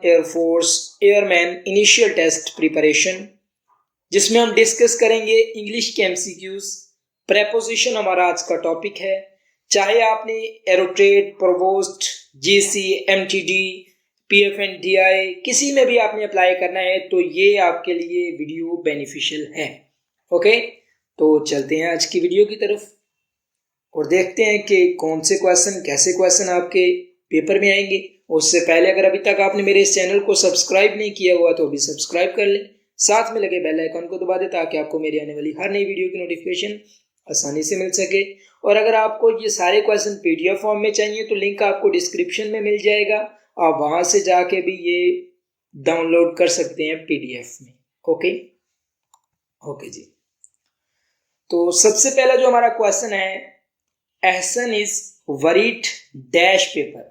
Air force airman initial test preparation, जिसमें हम discuss करेंगे इंग्लिश के एमसीक्यूज। प्रेपोजिशन हमारा आज का टॉपिक है। चाहे आपने एरोट्रेड, प्रोवोस्ट, जीसी, एमटीडी, पीएफएनडीआई किसी में भी आपने अप्लाई करना है तो ये आपके लिए वीडियो बेनिफिशियल है। ओके, तो चलते हैं आज की वीडियो की तरफ और देखते हैं कि कौन से क्वेश्चन, कैसे क्वेश्चन आपके पेपर में आएंगे। उससे पहले अगर अभी तक आपने मेरे इस चैनल को सब्सक्राइब नहीं किया हुआ तो अभी सब्सक्राइब कर लें, साथ में लगे बेल आइकन को दबा दें ताकि आपको मेरी आने वाली हर नई वीडियो की नोटिफिकेशन आसानी से मिल सके। और अगर आपको ये सारे क्वेश्चन पीडीएफ फॉर्म में चाहिए तो लिंक आपको डिस्क्रिप्शन में मिल जाएगा, आप वहां से जाके भी ये डाउनलोड कर सकते हैं पीडीएफ में। ओके जी, तो सबसे पहला जो हमारा क्वेश्चन है, Ehsan is worried dash paper.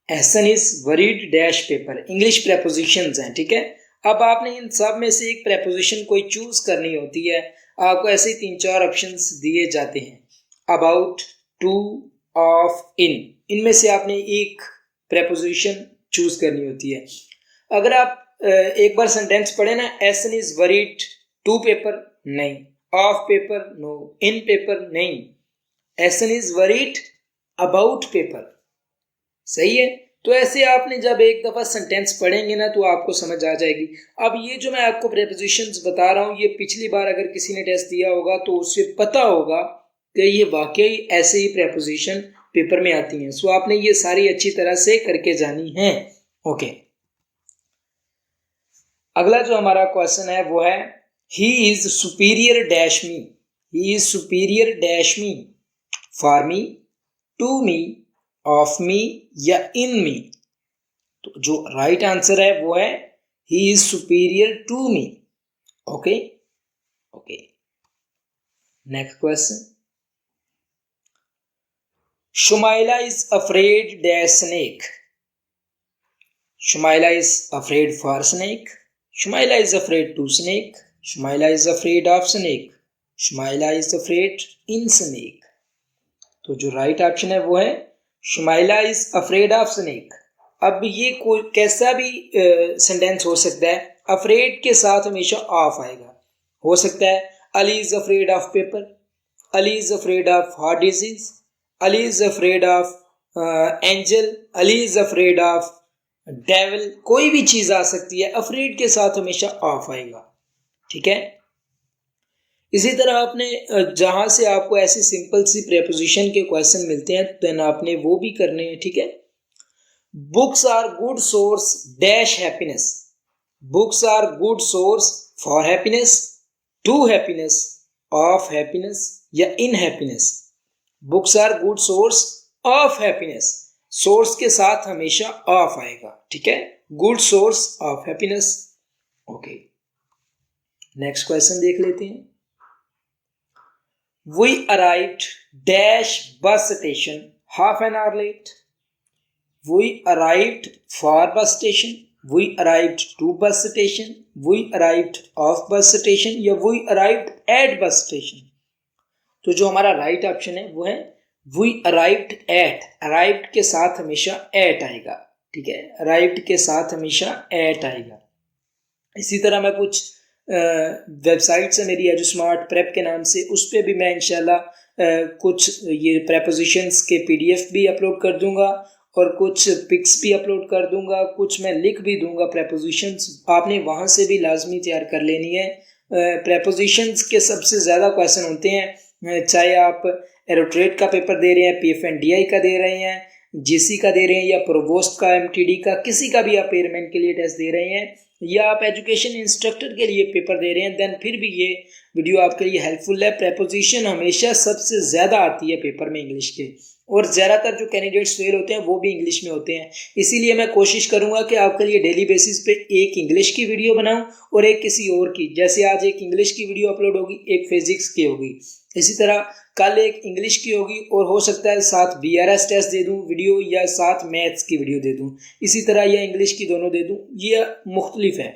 Ehsan is worried dash paper, English prepositions हैं। ठीक है, अब आपने इन सब में से एक प्रेपोजिशन कोई चूज करनी होती है। आपको ऐसे ही 3-4 ऑप्शंस दिए जाते हैं, अबाउट, टू, ऑफ, इन। इनमें से आपने एक प्रेपोजिशन चूज करनी होती है। अगर आप एक बार सेंटेंस पढ़े ना, Ehsan is worried to paper, नहीं, off paper no, in paper नहीं, Ehsan is worried about paper, सही है। तो ऐसे आपने जब एक दफा सेंटेंस पढ़ेंगे ना तो आपको समझ आ जाएगी। अब ये जो मैं आपको प्रेपोजिशंस बता रहा हूँ, ये पिछली बार अगर किसी ने टेस्ट दिया होगा तो उससे पता होगा कि ये वाकई ऐसे ही प्रेपोजिशन पेपर में आती हैं। सो आपने ये सारी अच्छी तरह से करके जानी है। ओके, अगला जो हमारा क्वेश्चन है वो है, he is superior dash me. He is superior dash me, for me, to me, of me या इन मी। तो जो राइट आंसर है वो है he is superior to me. Okay, next question, Shumaila is afraid dash snake. Shumaila is afraid for snake, Shumaila is afraid to snake, Shumaila is afraid of snake, Shumaila is afraid in snake. तो जो right option है वो है Shumaila is afraid of snake. अब ये कोई कैसा भी सेंटेंस हो सकता है, अफ्रेड के साथ हमेशा ऑफ आएगा। हो सकता है Ali is afraid of paper, Ali is afraid of heart disease, Ali is afraid of angel, Ali is afraid of devil. कोई भी चीज आ सकती है, अफ्रेड के साथ हमेशा ऑफ आएगा। ठीक है, इसी तरह आपने जहां से आपको ऐसी सिंपल सी प्रेपोजिशन के क्वेश्चन मिलते हैं देन आपने वो भी करने हैं। ठीक है, books are good source dash happiness. Books are good source for happiness, to happiness, of happiness या in happiness. Books are good source of happiness, source के साथ हमेशा ऑफ आएगा। ठीक है, good source of happiness. Okay, next question देख लेते हैं। We arrived dash bus station half an hour late. We arrived for bus station, we arrived to bus station, we arrived off bus station या we arrived at bus station। तो जो हमारा right option है वो है we arrived at। arrived के साथ हमेशा at आएगा। ठीक है, arrived के साथ हमेशा at आएगा। इसी तरह मैं कुछ वेबसाइट से मेरी एजू स्मार्ट प्रेप के नाम से, उस पर भी मैं इंशाल्लाह कुछ ये प्रेपोजिशंस के पीडीएफ भी अपलोड कर दूंगा और कुछ पिक्स भी अपलोड कर दूंगा, कुछ मैं लिख भी दूंगा प्रेपोजिशंस, आपने वहां से भी लाजमी तैयार कर लेनी है। प्रेपोजिशंस के सबसे ज़्यादा क्वेश्चन होते हैं, चाहे आप एरोट्रेड का पेपर दे रहे हैं, पीएफएनडीआई का दे रहे हैं, जीसी का दे रहे हैं या प्रोवोस्ट का, एमटीडी का, किसी का भी आप एयरमैन के लिए टेस्ट दे रहे हैं या आप एजुकेशन इंस्ट्रक्टर के लिए पेपर दे रहे हैं, देन फिर भी ये वीडियो आपके लिए हेल्पफुल है। प्रेपोजिशन हमेशा सबसे ज़्यादा आती है पेपर में इंग्लिश के, और ज़्यादातर जो कैंडिडेट्स फेल होते हैं वो भी इंग्लिश में होते हैं। इसीलिए मैं कोशिश करूंगा कि आपके लिए डेली बेसिस पे एक इंग्लिश की वीडियो बनाऊं और एक किसी और की, जैसे आज एक इंग्लिश की वीडियो अपलोड होगी, एक फिजिक्स की होगी, इसी तरह कल एक इंग्लिश की होगी और हो सकता है साथ बीआरएस टेस्ट दे दूं वीडियो या साथ मैथ्स की वीडियो दे दूं, इसी तरह या इंग्लिश की दोनों दे दूं, ये मुख्तलिफ है।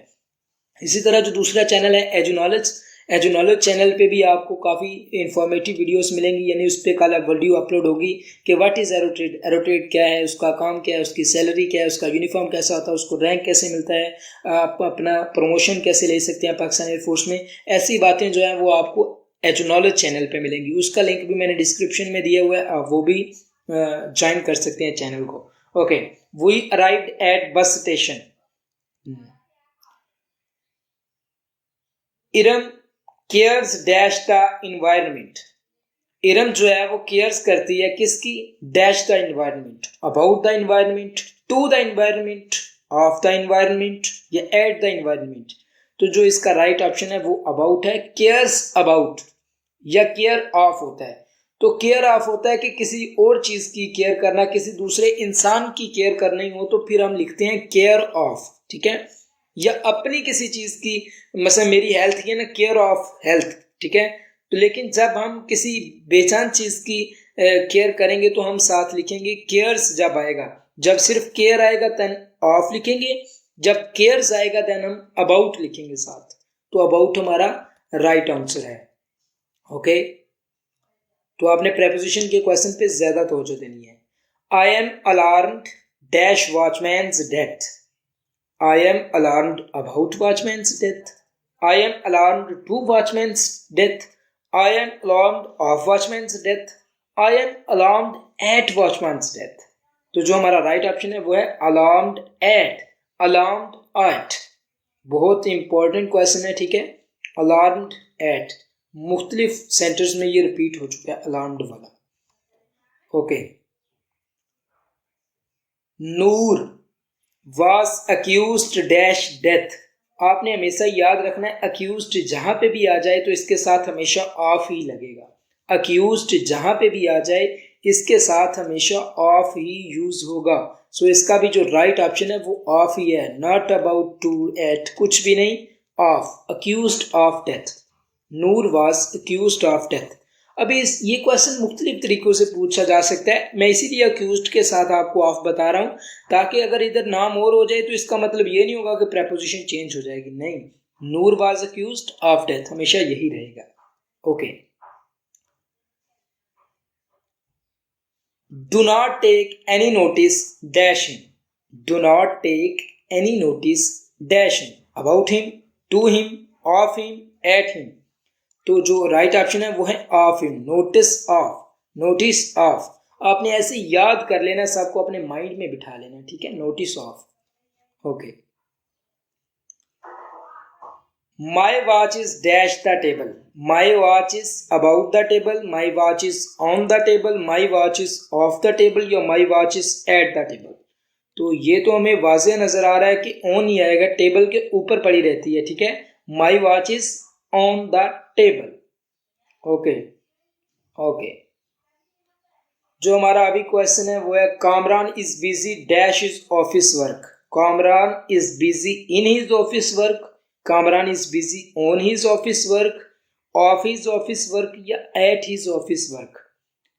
इसी तरह जो दूसरा चैनल है edu knowledge, edu knowledge channel पे भी आपको काफ़ी इंफॉर्मेटिव वीडियोस मिलेंगी, यानी उस पर कल वीडियो अपलोड होगी कि व्हाट इज़ एरोट्रेड, एरोट्रेड क्या है, उसका काम क्या है, उसकी सैलरी क्या है, उसका यूनिफॉर्म कैसा होता है, उसको रैंक कैसे मिलता है, आप अपना प्रमोशन कैसे ले सकते हैं पाकिस्तान एयरफोर्स में। ऐसी बातें जो है वो आपको एजू नॉलेज चैनल पे मिलेंगी। उसका लिंक भी मैंने डिस्क्रिप्शन में दिया हुआ है, आप वो भी ज्वाइन कर सकते हैं चैनल को। Okay, we arrived at bus station. Iram cares dash the environment. Iram जो है वो केयर्स करती है किसकी? Dash the environment, about the environment, to the environment, of the environment या एट द इन्वायरमेंट। तो जो इसका राइट ऑप्शन है वो अबाउट है। केयर्स अबाउट या केयर ऑफ होता है। तो केयर ऑफ होता है कि किसी और चीज की केयर करना, किसी दूसरे इंसान की केयर करनी हो तो फिर हम लिखते हैं केयर ऑफ, ठीक है। या अपनी किसी चीज की, मतलब मेरी हेल्थ की है ना, केयर ऑफ हेल्थ, ठीक है। तो लेकिन जब हम किसी बेचान चीज की केयर करेंगे तो हम साथ लिखेंगे केयर्स। जब आएगा, जब सिर्फ केयर आएगा देन ऑफ लिखेंगे, जब केयर्स आएगा देन हम अबाउट लिखेंगे साथ। तो अबाउट हमारा राइट आंसर है। ओके, तो आपने प्रेपोजिशन के क्वेश्चन पे ज्यादा तवज्जो देनी है। I am alarmed dash watchman's death. I am alarmed about watchman's death. I am alarmed to watchman's death. I am alarmed of watchman's death. I am alarmed at watchman's death. तो जो हमारा right option है वो है alarmed at, alarmed at। बहुत important question है, ठीक है। alarmed at मुख्तलिफ सेंटर्स में ये रिपीट हो चुका है alarmed वाला। Okay, Noor was accused dash death। आपने हमेशा याद रखना है accused जहां पे भी आ जाए तो इसके साथ हमेशा ऑफ ही लगेगा। accused जहां पे भी आ जाए इसके साथ हमेशा ऑफ ही यूज होगा। सो इसका भी जो राइट ऑप्शन है वो ऑफ ही है, नॉट अबाउट टू एट, कुछ भी नहीं, of. accused of death, Noor was accused of death। अभी ये क्वेश्चन मुख्तलिफ तरीकों से पूछा जा सकता है, मैं इसीलिए अक्यूज्ड के साथ आपको ऑफ बता रहा हूं, ताकि अगर इधर नाम और हो जाए तो इसका मतलब ये नहीं होगा कि प्रेपोजिशन चेंज हो जाएगी, नहीं। Noor was accused of death हमेशा यही रहेगा। Okay, do not take any notice dash him. Do not take any notice dash him, about him, to him, of him, at him. तो जो राइट ऑप्शन है वो है of him, notice of, notice of. आपने ऐसे याद कर लेना, सबको अपने माइंड में बिठा लेना, ठीक है, notice of. Okay, my watch is dash the table. My watch is about the table, my watch is on the table, my watch is off the table या my watch is at the table. तो ये तो हमें वाज़ेह नजर आ रहा है कि on ही आएगा, टेबल के ऊपर पड़ी रहती है, ठीक है। माई watch is on the table. Okay okay, जो हमारा अभी क्वेश्चन है वो है Kamran is busy dash is office work. Kamran is busy in his office work, Kamran is busy on his office work, of his office work या एट हिज ऑफिस वर्क।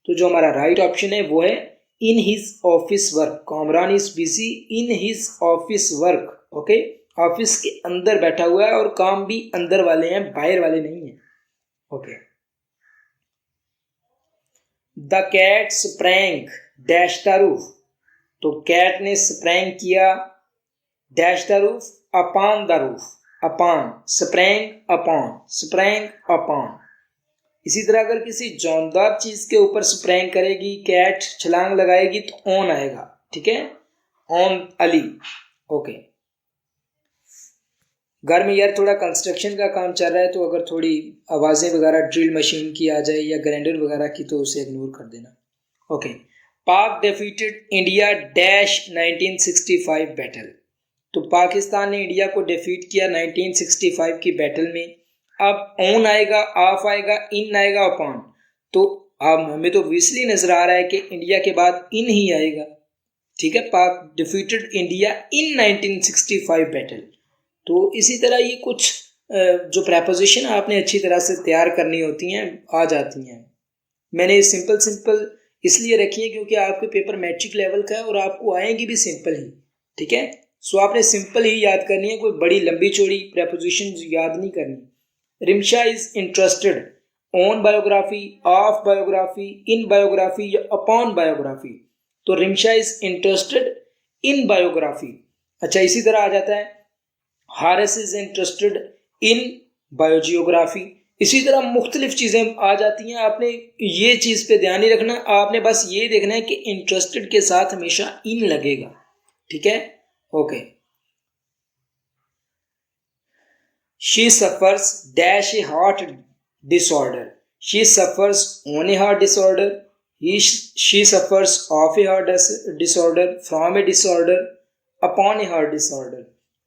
तो जो हमारा राइट ऑप्शन है वो है in his office work. Kamran is busy in his office work. Okay, office के अंदर बैठा हुआ है और काम भी अंदर वाले हैं, बाहर वाले नहीं है। Okay, the cat sprang dash the roof. तो कैट ने स्प्रैंग किया dash the roof, upon the roof, upon, sprang upon, sprang upon. इसी तरह अगर किसी जानदार चीज के ऊपर स्प्रैंग करेगी कैट, छलांग लगाएगी तो ऑन आएगा, ठीक है, ऑन अली। ओके, घर में यार थोड़ा कंस्ट्रक्शन का काम चल रहा है तो अगर थोड़ी आवाज़ें वगैरह ड्रिल मशीन की आ जाए या ग्राइंडर वगैरह की तो उसे इग्नोर कर देना। ओके, पाक डिफीटेड इंडिया डैश 1965 बैटल। तो पाकिस्तान ने इंडिया को डिफीट किया 1965 की बैटल में। अब ऑन आएगा, ऑफ आएगा, इन आएगा, अपॉन। तो अब हमें तो विसली नजर आ रहा है कि इंडिया के बाद इन ही आएगा, ठीक है। पाक डिफीटेड इंडिया इन 1965 बैटल। तो इसी तरह ये कुछ जो प्रेपोजिशन आपने अच्छी तरह से तैयार करनी होती हैं आ जाती हैं। मैंने सिंपल सिंपल इसलिए रखी है क्योंकि आपके पेपर मैट्रिक लेवल का है और आपको आएंगी भी सिंपल ही, ठीक है। सो आपने सिंपल ही याद करनी है, कोई बड़ी लंबी चौड़ी प्रेपोजिशन याद नहीं करनी। Rimsha is interested on biography, of biography, in biography या अपॉन बायोग्राफी। तो Rimsha is interested in biography. अच्छा, इसी तरह आ जाता है Haris is interested in biogeography. इसी तरह मुख्तलिफ चीज़ें आ जाती हैं। आपने ये चीज़ पे ध्यान नहीं रखना, आपने बस ये देखना है कि इंटरेस्टेड के साथ हमेशा इन लगेगा। ठीक है, okay. She suffers dash A heart disorder. She suffers on A heart disorder, she suffers of a heart disorder, from a disorder, upon a heart disorder।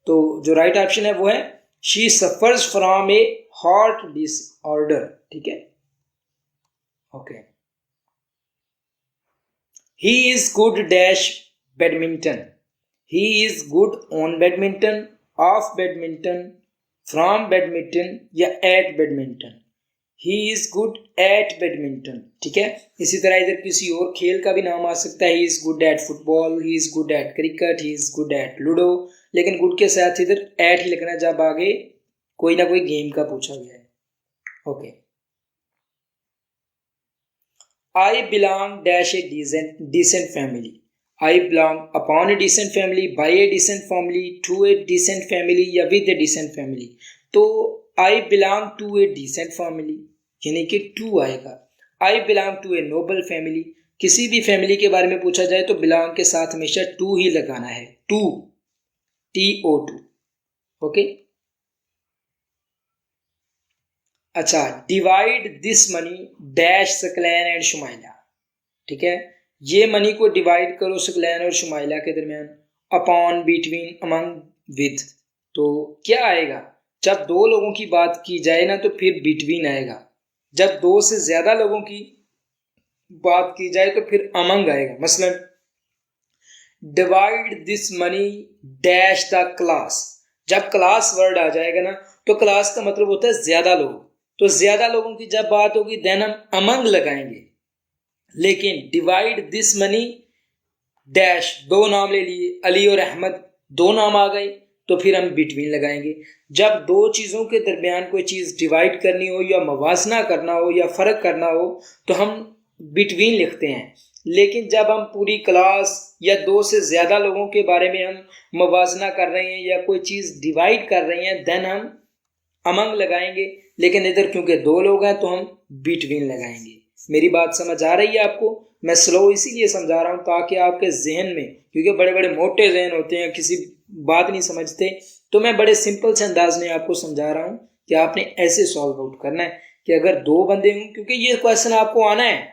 तो जो राइट ऑप्शन है वो है she suffers from a heart disorder। ठीक है, okay. he is good dash badminton। he is good on badminton, of badminton, from badminton या at badminton। He is good at badminton. ठीक है, इसी तरह इधर किसी और खेल का भी नाम आ सकता है। He is good at football, he is good at cricket, he is good at ludo, लेकिन गुड के साथ इधर एट ही लिखना जब आगे कोई ना कोई गेम का पूछा गया है। Okay. I belong dash a decent family. I belong upon a decent family, by a decent family, to a decent family या विद ए डिसेंट फैमिली। तो I belong to a decent family यानी कि to आएगा। I belong to a noble family, किसी भी family के बारे में पूछा जाए तो बिलोंग के साथ हमेशा टू ही लगाना है, टू, TO2। ओके। अच्छा, divide this money dash Saqlain and Shumaila. ठीक है, ये मनी को डिवाइड करो सकलैन और शुमाइला के दरमियान, अपॉन, बिटवीन, अमंग, विद। तो क्या आएगा? जब दो लोगों की बात की जाए ना तो फिर बिटवीन आएगा, जब दो से ज्यादा लोगों की बात की जाए तो फिर अमंग आएगा। मसलन divide this money dash the class, जब क्लास वर्ड आ जाएगा ना तो क्लास का मतलब होता है ज्यादा लोग, तो ज्यादा लोगों की जब बात होगी देन हम अमंग लगाएंगे। लेकिन डिवाइड दिस मनी डैश, दो नाम ले लिए, अली और अहमद, दो नाम आ गए तो फिर हम बिटवीन लगाएंगे। जब दो चीज़ों के दरमियान कोई चीज़ डिवाइड करनी हो या मवाजना करना हो या फ़र्क करना हो तो हम बिटवीन लिखते हैं। लेकिन जब हम पूरी क्लास या दो से ज़्यादा लोगों के बारे में हम मवाजना कर रहे हैं या कोई चीज़ डिवाइड कर रहे हैं देन हम अमंग लगाएंगे। लेकिन इधर क्योंकि दो लोग हैं तो हम बिटवीन लगाएंगे। मेरी बात समझ आ रही है आपको? मैं स्लो इसीलिए समझा रहा हूँ ताकि आपके जहन में, क्योंकि बड़े बड़े मोटे जहन होते हैं, किसी बात नहीं समझते, तो मैं बड़े सिंपल से अंदाज में आपको समझा रहा हूँ कि आपने ऐसे सॉल्व आउट करना है कि अगर दो बंदे हों, क्योंकि ये क्वेश्चन आपको आना है,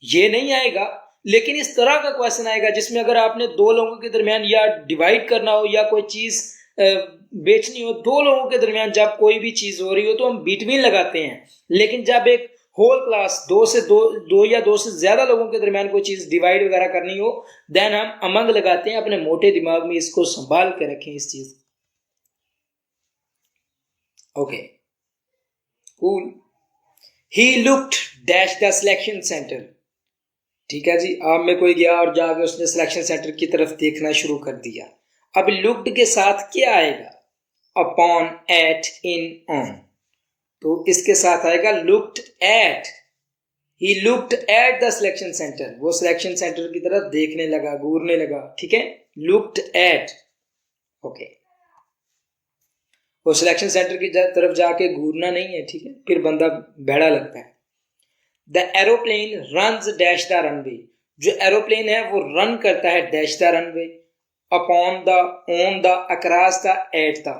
ये नहीं आएगा लेकिन इस तरह का क्वेश्चन आएगा जिसमें अगर आपने दो लोगों के दरमियान या डिवाइड करना हो या कोई चीज बेचनी हो, दो लोगों के दरमियान जब कोई भी चीज हो रही हो तो हम बिटवीन लगाते हैं। लेकिन जब एक होल क्लास दो या दो से ज्यादा लोगों के दरमियान कोई चीज डिवाइड वगैरह करनी हो देन हम अमंग लगाते हैं। अपने मोटे दिमाग में इसको संभाल के रखें इस चीज। Okay, cool. He looked dash the selection centre. ठीक है जी, आप में कोई गया और जाके उसने सिलेक्शन सेंटर की तरफ देखना शुरू कर दिया। अब लुक्ड के साथ क्या आएगा? Upon, at, in, on. तो इसके साथ आएगा looked at. He looked at the selection centre, वो सिलेक्शन सेंटर की तरफ देखने लगा, घूरने लगा। ठीक है, लुक्ड एट। ओके, वो सिलेक्शन सेंटर की तरफ जाके घूरना नहीं है। ठीक है, फिर बंदा भेड़ा लगता है। The aeroplane runs dash the runway. जो एरोप्लेन है वो रन करता है dash the runway, upon the, on the, across the, at the.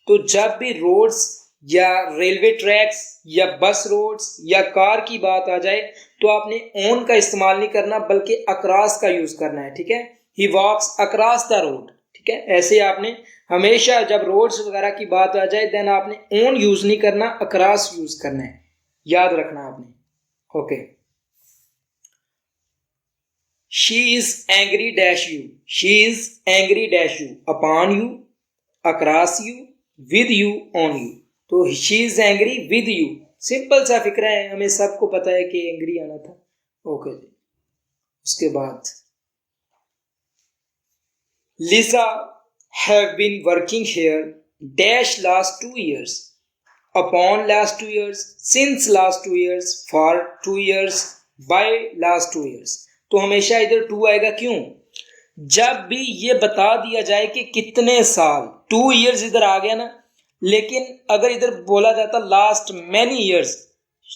तो जब भी रोड्स या रेलवे ट्रैक्स या बस रोड्स या कार की बात आ जाए तो आपने ऑन का इस्तेमाल नहीं करना बल्कि अक्रॉस का यूज करना है। ठीक है, ही वॉक्स अक्रॉस द रोड। ठीक है, ऐसे आपने हमेशा जब रोड्स वगैरह की बात आ जाए देन आपने ऑन यूज नहीं करना, अक्रॉस यूज करना है, याद रखना आपने। Okay, she is angry dash you. She is angry dash you, upon you, across you, with you, on you. तो she is angry with you, simple सा फिक्र है, हमें सबको पता है कि एंग्री आना था। ओके जी, उसके बाद Lisa have been working here dash last 2 years। Upon last 2 years, since last 2 years, for 2 years, by last 2 years। तो हमेशा इधर टू आएगा। क्यों? जब भी ये बता दिया जाए कि कितने साल, 2 years इधर आ गया ना, लेकिन अगर इधर बोला जाता last many years,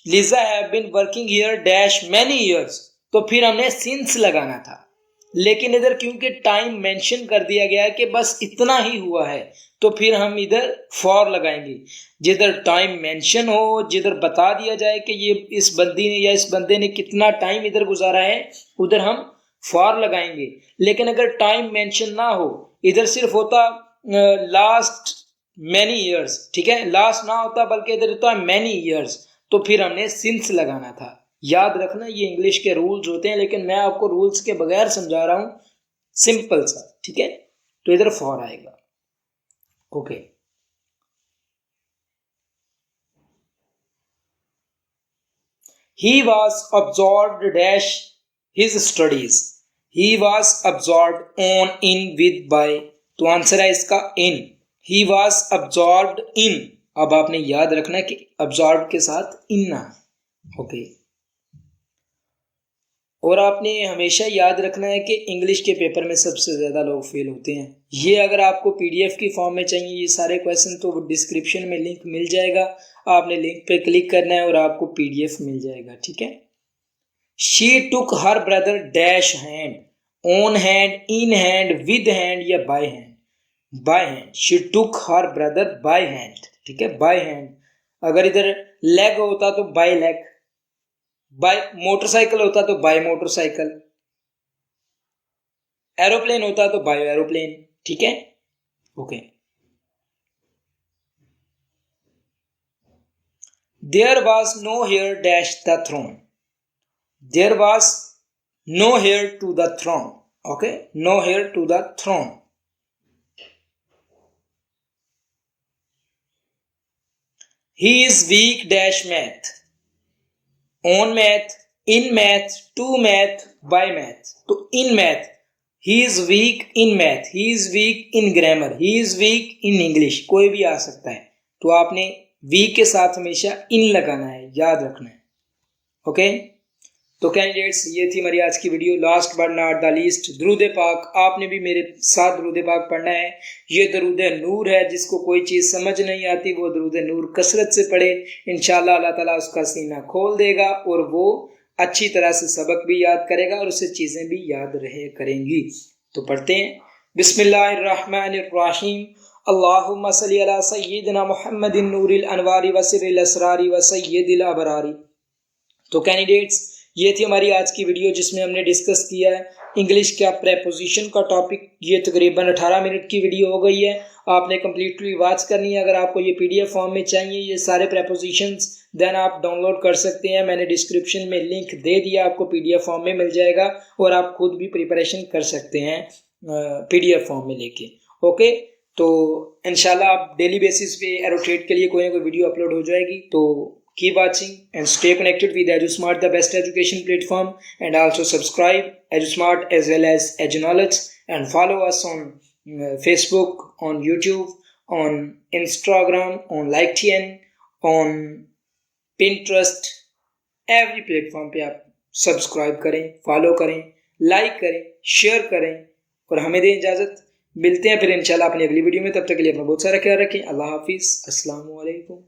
Liza have been working here dash many years, तो फिर हमने सिंस लगाना था। लेकिन इधर क्योंकि टाइम मेंशन कर दिया गया है कि बस इतना ही हुआ है, तो फिर हम इधर फॉर लगाएंगे। जिधर टाइम मेंशन हो, जिधर बता दिया जाए कि ये इस बंदी ने या इस बंदे ने कितना टाइम इधर गुजारा है, उधर हम फॉर लगाएंगे। लेकिन अगर टाइम मेंशन ना हो, इधर सिर्फ होता लास्ट मैनी ईयर्स, ठीक है, लास्ट ना होता बल्कि इधर होता मैनी ईयर्स, तो फिर हमने सिंस लगाना था। याद रखना, ये इंग्लिश के रूल्स होते हैं, लेकिन मैं आपको रूल्स के बगैर समझा रहा हूं, सिंपल सा, ठीक है। तो इधर फॉर आएगा। Okay, he was absorbed dash his studies, he was absorbed on in with by, तो आंसर है इसका इन। ही वॉज अब्सॉर्ब्ड इन। अब आपने याद रखना है कि अब्सॉर्ब के साथ इन ना। ओके, और आपने हमेशा याद रखना है कि इंग्लिश के पेपर में सबसे ज़्यादा लोग फेल होते हैं। ये अगर आपको पीडीएफ की फॉर्म में चाहिए ये सारे क्वेश्चन, तो वो डिस्क्रिप्शन में लिंक मिल जाएगा, आपने लिंक पे क्लिक करना है और आपको पीडीएफ मिल जाएगा, ठीक है। She took her brother dash hand, on hand, in hand, with hand या by hand. By hand, she took her brother by hand, ठीक है, बाय हैंड। अगर इधर लेग होता तो बाय लेग, बाय मोटरसाइकिल होता तो बाय मोटरसाइकिल, एरोप्लेन होता तो बाय एरोप्लेन, ठीक है। Okay, there was no heir dash the throne, there was no heir to the throne. Okay, no heir to the throne. He is weak dash math, on math, in math, to math, by math. तो in math, he is weak in math, he is weak in grammar, he is weak in English, कोई भी आ सकता है। तो आपने week के साथ हमेशा इन लगाना है, याद रखना है। ओके, तो कैंडिडेट्स, ये थी हमारी आज की video. Last but not the least, दरूद पाक। आपने भी मेरे साथ दरूद पाक पढ़ना है। ये दरूद नूर है, जिसको कोई चीज़ समझ नहीं आती वो दरूद नूर कसरत से पढ़े, इंशाल्लाह अल्लाह ताला उसका सीना खोल देगा और वो अच्छी तरह से सबक भी याद करेगा और उससे चीज़ें भी याद रहे करेंगी। तो पढ़ते हैं, बिस्मिल्लाहिर्रहमानिर्रहीम, अल्लाहुम्मा सल्ली अला सय्यिदिना मुहम्मदिन नूरिल अनवारी व सिर्रिल असरारी व सय्यिदिल अबरारी। तो कैंडिडेट्स, ये थी हमारी आज की वीडियो जिसमें हमने डिस्कस किया है इंग्लिश का प्रेपोजिशन का टॉपिक। ये तकरीबन 18 मिनट की वीडियो हो गई है, आपने कम्प्लीटली वॉच करनी है। अगर आपको ये पीडीएफ फॉर्म में चाहिए ये सारे प्रेपोजिशंस, देन आप डाउनलोड कर सकते हैं। मैंने डिस्क्रिप्शन में लिंक दे दिया, आपको पीडीएफ फॉर्म में मिल जाएगा और आप खुद भी प्रिपरेशन कर सकते हैं पीडीएफ फॉर्म में लेके। ओके, तो इंशाल्लाह आप डेली बेसिस पे एरोट्रेड के लिए कोई ना कोई वीडियो अपलोड हो जाएगी। तो keep watching and stay connected with EduSmart, the best education platform, and also subscribe EduSmart as well as EduKnowledge, and follow us on Facebook, on YouTube, on Instagram, on LinkedIn, on Pinterest, every platform पे आप subscribe करें, follow करें, like करें, share करें और हमें दें इजाज़त। मिलते हैं फिर इंशाल्लाह अपनी अगली वीडियो में, तब तक के लिए अपना बहुत सारा ख्याल रखें। अल्लाह हाफिज़, अस्सलाम वालेकुम।